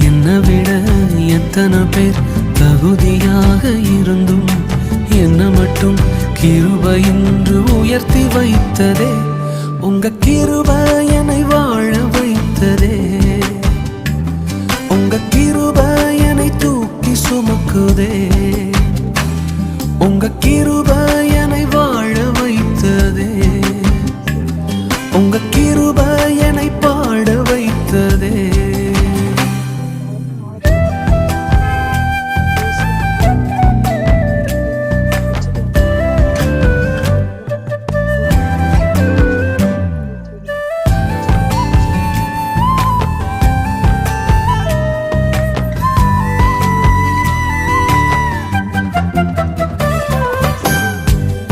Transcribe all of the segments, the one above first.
என்னை விட எத்தனை பேர் தகுதியாக இருந்தும் என்ன மட்டும் கிருபை என்று உயர்த்தி வைத்ததே. உங்க கிருபை என்னை வாழ வைத்ததே. உங்க கிருபை என்னை தூக்கி சுமக்குதே. உங்க கிருபை என்னை வாழ வைத்ததே. உங்க கிருபை என்னை பாட வைத்ததே.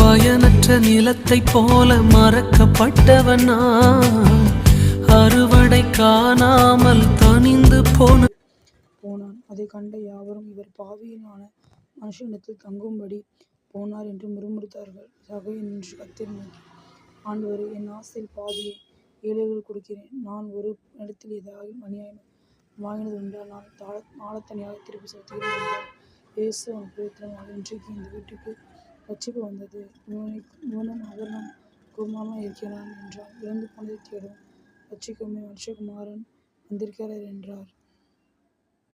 பயனற்ற நிலத்தை போல மறக்கப்பட்டவன் நான், அறுவடை காணாமல் தனிந்து போனான். அதை கண்ட யாவரும் இவர் பாவியிலான மனுஷனிடத்தில் தங்கும்படி போனார் என்று முறுமுறுத்தார்கள். சகையு நின்று கர்த்தரை நோக்கி, ஆண்டவரே, என் ஆஸ்தியில் பாதியை ஏழைகளுக்கு கொடுக்கிறேன். நான் ஒரு இடத்தில் ஏதாவது அநியாயம் வாங்கினது உண்டால் நான் நாளத்தனியாக திருப்பி செலுத்துகிறேன் என்றார். இயேசு அவன் பிரயோஜனமாக, இன்றைக்கு இந்த வீட்டுக்கு ரட்சிப்பு வந்தது, இவனும் அவனும் குமாரனாக இருக்கிறான் என்றார். இறந்து போனதை தேடவும் ரட்சிக்கவுமே மனுஷகுமாரன் வந்திருக்கிறார் என்றார்.